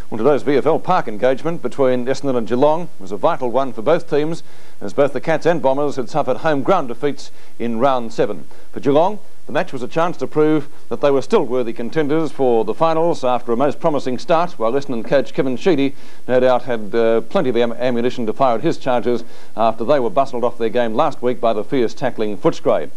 Well, today's VFL Park engagement between Essendon and Geelong was a vital one for both teams, as both the Cats and Bombers had suffered home ground defeats in round 7. For Geelong, the match was a chance to prove that they were still worthy contenders for the finals after a most promising start, while Essendon coach Kevin Sheedy no doubt had plenty of ammunition to fire at his charges after they were bustled off their game last week by the fierce tackling Footscray.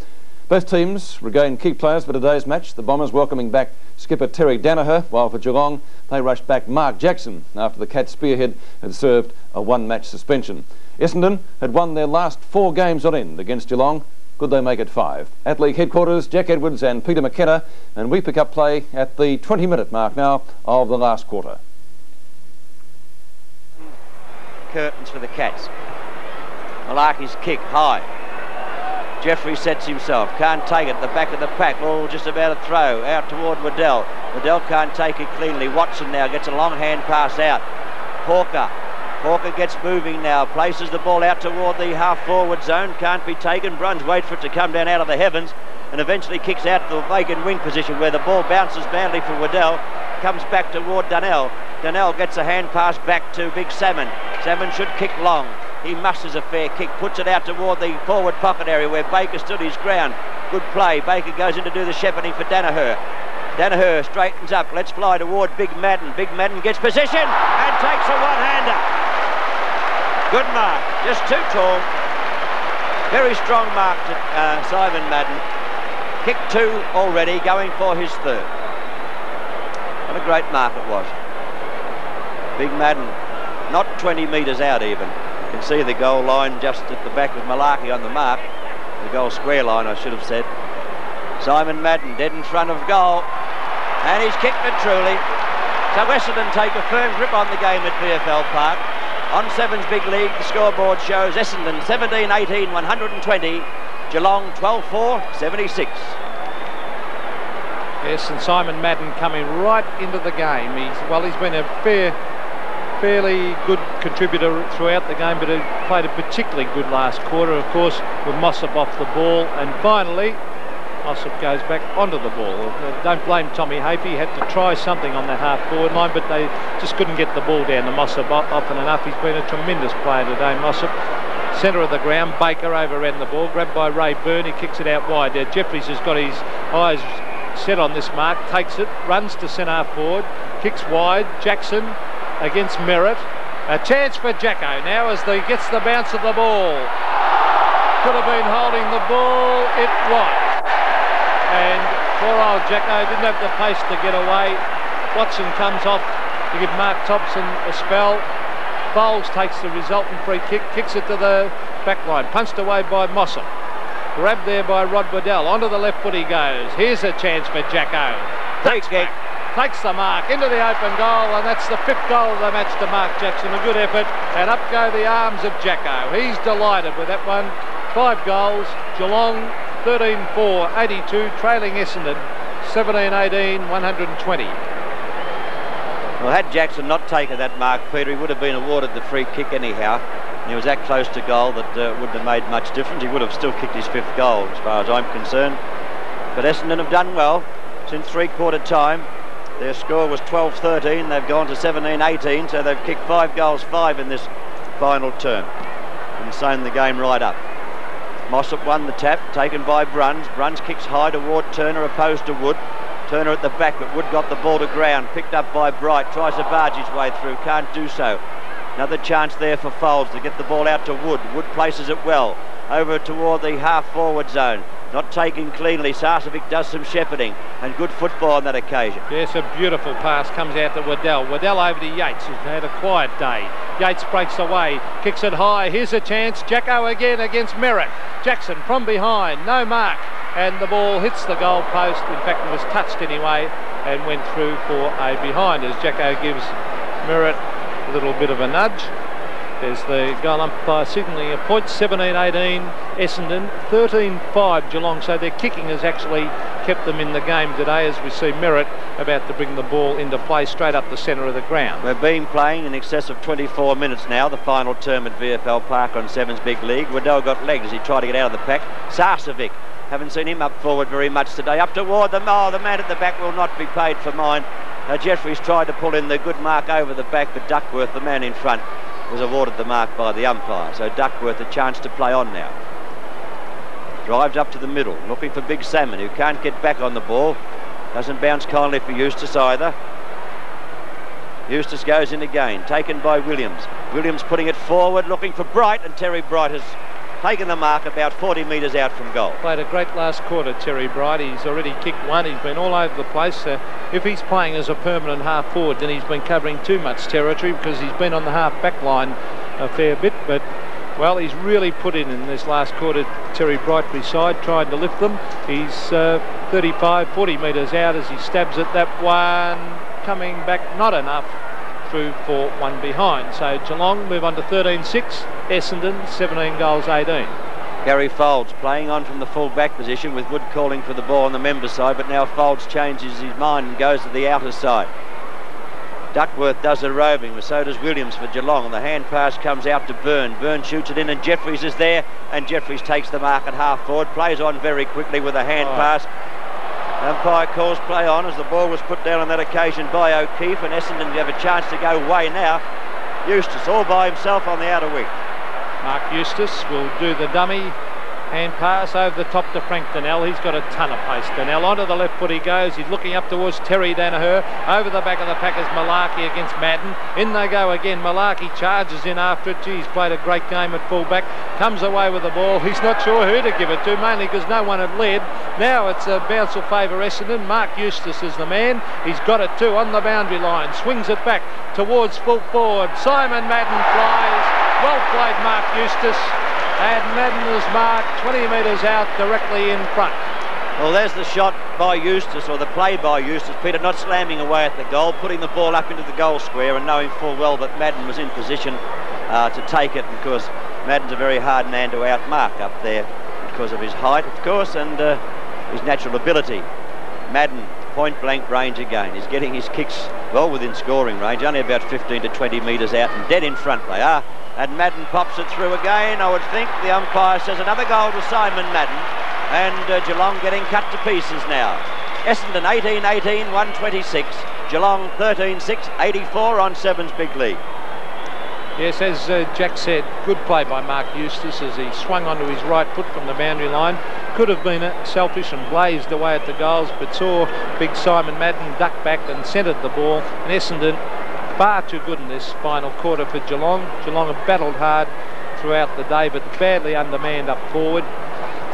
Both teams regained key players for today's match, the Bombers welcoming back skipper Terry Danaher, while for Geelong they rushed back Mark Jackson after the Cats spearhead had served a one-match suspension. Essendon had won their last 4 games on end against Geelong. Could they make it 5? At league headquarters, Jack Edwards and Peter McKenna, and we pick up play at the 20-minute mark now of the last quarter. Curtains for the Cats. Malarkey's kick high. Jeffrey sets himself, can't take it, the back of the pack, all just about a throw, out toward Waddell. Waddell can't take it cleanly. Watson now gets a long hand pass out. Hawker gets moving now, places the ball out toward the half-forward zone, can't be taken. Bruns waits for it to come down out of the heavens and eventually kicks out to the vacant wing position where the ball bounces badly for Waddell, comes back toward Dunnell. Dunnell gets a hand pass back to Big Salmon. Salmon should kick long. He musters a fair kick, puts it out toward the forward pocket area where Baker stood his ground. Good play. Baker goes in to do the shepherding for Danaher. Danaher straightens up, lets fly toward Big Madden. Big Madden gets position and takes a one-hander. Good mark, just too tall. Very strong mark to Simon Madden. Kick 2 already, going for his 3rd. What a great mark it was. Big Madden, not 20 metres out even. You can see the goal line just at the back with Malarkey on the mark. The goal square line, I should have said. Simon Madden dead in front of goal. And he's kicked it truly. So Essendon take a firm grip on the game at VFL Park. On 7's Big League, the scoreboard shows Essendon 17-18, 120. Geelong 12-4, 76. Yes, and Simon Madden coming right into the game. He's been a fairly good contributor throughout the game, but he played a particularly good last quarter, of course, with Mossop off the ball, and finally Mossop goes back onto the ball. Don't blame Tommy Hafey, he had to try something on the half-forward line, but they just couldn't get the ball down to Mossop often enough. He's been a tremendous player today, Mossop. Centre of the ground, Baker overran the ball, grabbed by Ray Byrne, he kicks it out wide. Jeffries has got his eyes set on this mark, takes it, runs to centre forward, kicks wide, Jackson against Merritt. A chance for Jacko now as he gets the bounce of the ball. Could have been holding the ball, it was. And poor old Jacko didn't have the pace to get away. Watson comes off to give Mark Thompson a spell. Bowles takes the resultant free kick, kicks it to the back line, punched away by Mossop. Grabbed there by Rod Waddell. Onto the left foot he goes. Here's a chance for Jacko. Takes the mark into the open goal, and that's the 5th goal of the match to Mark Jackson. A good effort, and up go the arms of Jacko. He's delighted with that one. 5 goals. Geelong 13-4, 82, trailing Essendon 17-18, 120. Well, had Jackson not taken that mark, Peter, he would have been awarded the free kick anyhow. He was that close to goal that wouldn't have made much difference. He would have still kicked his 5th goal, as far as I'm concerned. But Essendon have done well since 3/4 time. Their score was 12-13. They've gone to 17-18, so they've kicked 5 goals, 5 in this final term, and sewn the game right up. Mossop won the tap, taken by Bruns. Bruns kicks high toward Turner, opposed to Wood. Turner at the back, but Wood got the ball to ground. Picked up by Bright, tries to barge his way through, can't do so. Another chance there for Folds to get the ball out to Wood. Wood places it well, over toward the half-forward zone. Not taken cleanly. Sarcevic does some shepherding, and good football on that occasion. Yes, a beautiful pass comes out to Waddell. Waddell over to Yates, who's had a quiet day. Yates breaks away, kicks it high. Here's a chance. Jacko again against Merritt. Jackson from behind, no mark, and the ball hits the goal post. In fact, it was touched anyway and went through for a behind as Jacko gives Merritt a little bit of a nudge. There's the goal umpire signaling a point. 17-18 Essendon, 13-5 Geelong. So their kicking has actually kept them in the game today, as we see Merritt about to bring the ball into play straight up the centre of the ground. We've been playing in excess of 24 minutes now, the final term at VFL Park on 7's Big League. Waddell got legs as he tried to get out of the pack. Sarcevic Haven't seen him up forward very much today. Up toward them. Oh, the man at the back will not be paid for mine. Jeffries tried to pull in the good mark over the back, but Duckworth, the man in front, was awarded the mark by the umpire. So Duckworth a chance to play on now. Drives up to the middle, looking for Big Salmon, who can't get back on the ball. Doesn't bounce kindly for Eustace either. Eustace goes in again, taken by Williams. Williams putting it forward, looking for Bright, and Terry Bright has taken the mark about 40 metres out from goal. Played a great last quarter, Terry Bright. He's already kicked one. He's been all over the place. If he's playing as a permanent half forward, then he's been covering too much territory because he's been on the half back line a fair bit. But, well, he's really put in this last quarter, Terry Bright beside, trying to lift them. He's 35, 40 metres out as he stabs at that one. Coming back, not enough. Through for one behind. So Geelong move on to 13-6. Essendon 17 goals 18. Gary Folds playing on from the full back position with Wood calling for the ball on the member side, but now Folds changes his mind and goes to the outer side. Duckworth does a roving, but so does Williams for Geelong, and the hand pass comes out to Byrne. Byrne shoots it in and Jeffries is there, and Jeffries takes the mark at half forward, plays on very quickly with a hand pass. Umpire calls play on as the ball was put down on that occasion by O'Keefe, and Essendon have a chance to go way now. Eustace all by himself on the outer wing. Mark Eustace will do the dummy hand pass over the top to Frank Donnell. He's got a ton of pace. Donnell onto the left foot he goes. He's looking up towards Terry Danaher. Over the back of the pack is Malarkey against Madden. In they go again. Malarkey charges in after it. He's played a great game at fullback. Comes away with the ball. He's not sure who to give it to, mainly because no one had led. Now it's a bounce will favour Essendon. Mark Eustace is the man. He's got it too on the boundary line. Swings it back towards full forward. Simon Madden flies. Well played, Mark Eustace. And Madden is marked 20 metres out directly in front. Well, there's the shot by Eustace, or the play by Eustace. Peter not slamming away at the goal, putting the ball up into the goal square and knowing full well that Madden was in position to take it. And of course, Madden's a very hard man to outmark up there because of his height, of course, and his natural ability. Madden, point-blank range again. He's getting his kicks well within scoring range, only about 15 to 20 metres out, and dead in front they are. And Madden pops it through again, I would think. The umpire says another goal to Simon Madden. And Geelong getting cut to pieces now. Essendon 18-18, 126. Geelong 13-6, 84 on Seven's big lead. Yes, as Jack said, good play by Mark Eustace as he swung onto his right foot from the boundary line. Could have been selfish and blazed away at the goals, but saw big Simon Madden duck back and centred the ball. And Essendon far too good in this final quarter for Geelong. Geelong have battled hard throughout the day, but badly undermanned up forward.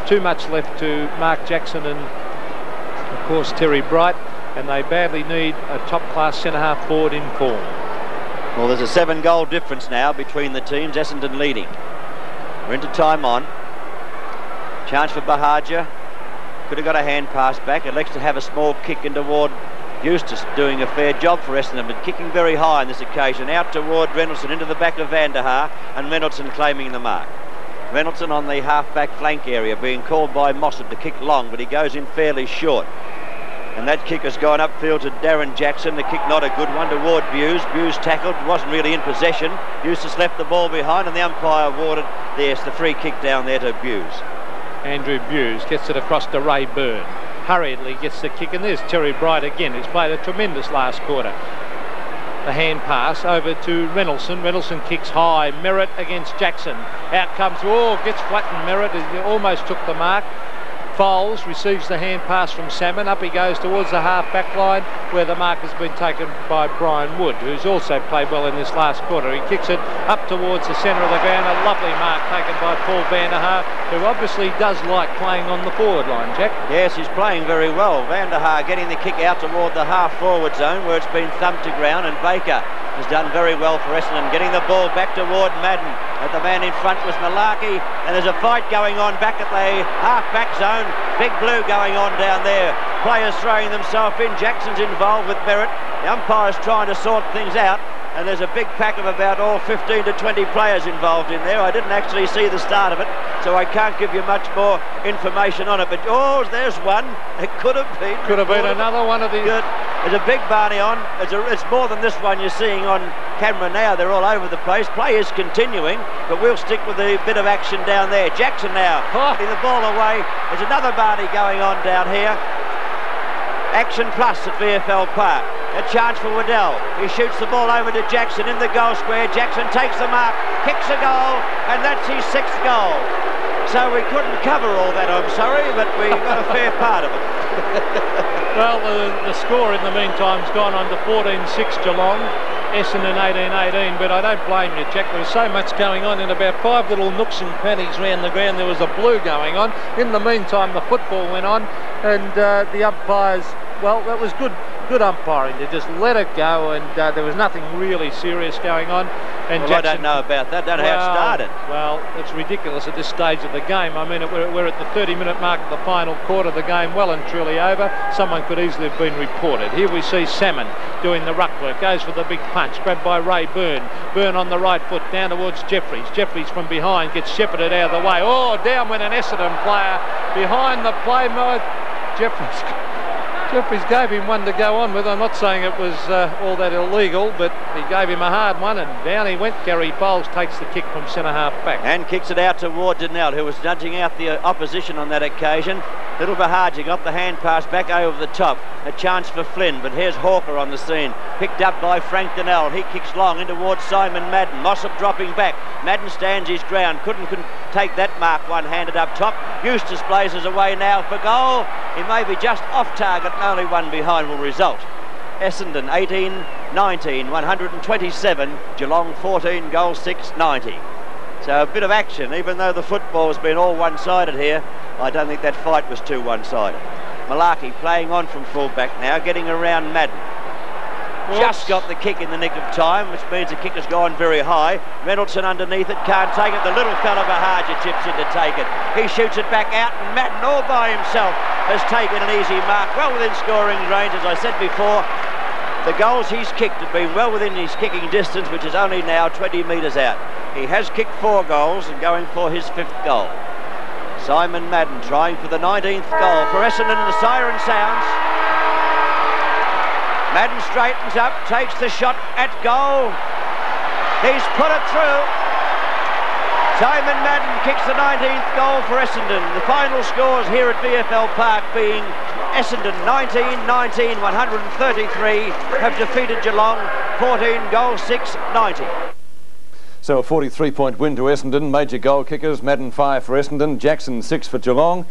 Too much left to Mark Jackson and, of course, Terry Bright, and they badly need a top-class centre-half forward in form. Well, there's a 7-goal difference now between the teams, Essendon leading. We're into time on. Chance for Bahagia. Could have got a hand pass back. Elects to have a small kick in toward Eustace, doing a fair job for Essendon, but kicking very high on this occasion. Out toward Reynoldsson, into the back of Van der Haar, and Reynoldsson claiming the mark. Reynoldsson on the half-back flank area, being called by Mossop to kick long, but he goes in fairly short. And that kick has gone upfield to Darren Jackson. The kick not a good one toward Buse. Buse tackled, wasn't really in possession. Eustace left the ball behind, and the umpire awarded the free kick down there to Buse. Andrew Buse gets it across to Ray Byrne. Hurriedly gets the kick, and there's Terry Bright again, who's played a tremendous last quarter. The hand pass over to Reynoldsson. Reynoldsson kicks high. Merritt against Jackson. Out comes, gets flattened Merritt. He almost took the mark. Foles receives the hand pass from Salmon. Up he goes towards the half-back line, where the mark has been taken by Brian Wood, who's also played well in this last quarter. He kicks it up towards the centre of the ground. A lovely mark taken by Paul Van der Haar, who obviously does like playing on the forward line, Jack. Yes, he's playing very well. Van der Haar getting the kick out toward the half-forward zone, where it's been thumped to ground, and Baker has done very well for Essendon, getting the ball back toward Madden. At the man in front was Malarkey, and there's a fight going on back at the half-back zone. Big blue going on down there. Players throwing themselves in. Jackson's involved with Merritt. The umpire's trying to sort things out, and there's a big pack of about 15 to 20 players involved in there. I didn't actually see the start of it, so I can't give you much more information on it. But there's one. It could have been. Could have been another one of these. Good. There's a big Barney on. It's more than this one you're seeing on camera now. They're all over the place. Play is continuing, but we'll stick with a bit of action down there. Jackson now putting the ball away. There's another Barney going on down here. Action plus at VFL Park. A chance for Waddell. He shoots the ball over to Jackson in the goal square. Jackson takes the mark, kicks a goal, and that's his 6th goal. So we couldn't cover all that, I'm sorry, but we got a fair part of it. Well, the score in the meantime's gone on to 14-6 Geelong, Essendon 18-18, but I don't blame you, Jack. There was so much going on in about 5 little nooks and crannies around the ground. There was a blue going on. In the meantime, the football went on, and the umpires, well, that was good umpiring. They just let it go, and there was nothing really serious going on. And well, Jackson, I don't know about that. Don't know how it started. Well, it's ridiculous at this stage of the game. I mean, we're at the 30-minute mark of the final quarter. The game well and truly over. Someone could easily have been reported. Here we see Salmon doing the ruck work. Goes for the big punch. Grabbed by Ray Byrne. Byrne on the right foot down towards Jeffries. Jeffries from behind gets shepherded out of the way. Oh, down went an Essendon player behind the play mode. Jeffries gave him one to go on with. I'm not saying it was all that illegal, but he gave him a hard one, and down he went. Gary Bowles takes the kick from centre-half back. And kicks it out toward Donnell, who was nudging out the opposition on that occasion. Little Bahaji got the hand pass back over the top. A chance for Flynn, but here's Hawker on the scene. Picked up by Frank Donnell. He kicks long in towards Simon Madden. Mossop dropping back. Madden stands his ground. Couldn't take that mark one-handed up top. Eustace blazes away now for goal. He may be just off target. Only one behind will result. Essendon 18-19, 127. Geelong 14, goal 6, 90. So a bit of action, even though the football has been all one-sided here. I don't think that fight was too one-sided. Malarkey playing on from full-back now, getting around Madden. Whoops. Just got the kick in the nick of time, which means the kick has gone very high. Reynoldsson underneath it, can't take it. The little fella Bahaja chips in to take it. He shoots it back out, and Madden all by himself has taken an easy mark, well within scoring range. As I said before, the goals he's kicked have been well within his kicking distance, which is only now 20 metres out. He has kicked 4 goals and going for his 5th goal. Simon Madden trying for the 19th goal for Essendon, and the siren sounds. Madden straightens up, takes the shot at goal. He's put it through. Simon Madden kicks the 19th goal for Essendon. The final scores here at VFL Park being Essendon 19-19, 133 have defeated Geelong 14, goal 6, 90. So a 43-point win to Essendon. Major goal kickers, Madden 5 for Essendon, Jackson 6 for Geelong.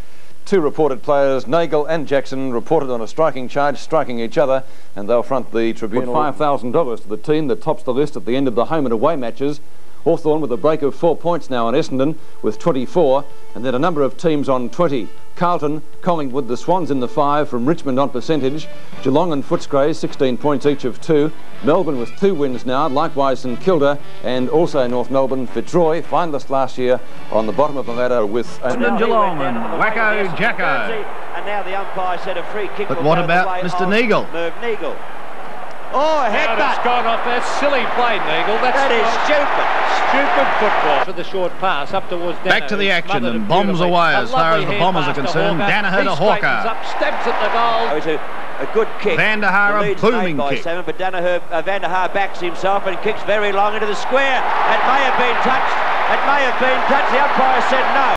2 reported players, Nagel and Jackson, reported on a striking charge, striking each other, and they'll front the tribunal. $5,000 to the team that tops the list at the end of the home and away matches. Hawthorn with a break of 4 points now on Essendon with 24, and then a number of teams on 20. Carlton, Collingwood, the Swans in the 5 from Richmond on percentage. Geelong and Footscray 16 points each of 2. Melbourne with 2 wins now, likewise St Kilda, and also North Melbourne. Fitzroy, finalist last year, on the bottom of the ladder with Essendon, Geelong and Wacko Jacko. And now the umpire said a free kick. But what about Mr. Nagel? Merv Nagel. Oh, a headbutt! It's gone off. That's silly play, Nagel. That is stupid. Stupid football. For the short pass up towards Danaher. Back to the action, and bombs away as far as the Bombers are concerned. Danaher to Hawker. Up, stabs at the goal. It was a good kick. Van der Haar, a booming kick. Salmon, but Van der Haar backs himself and kicks very long into the square. It may have been touched. It may have been touched. The umpire said no.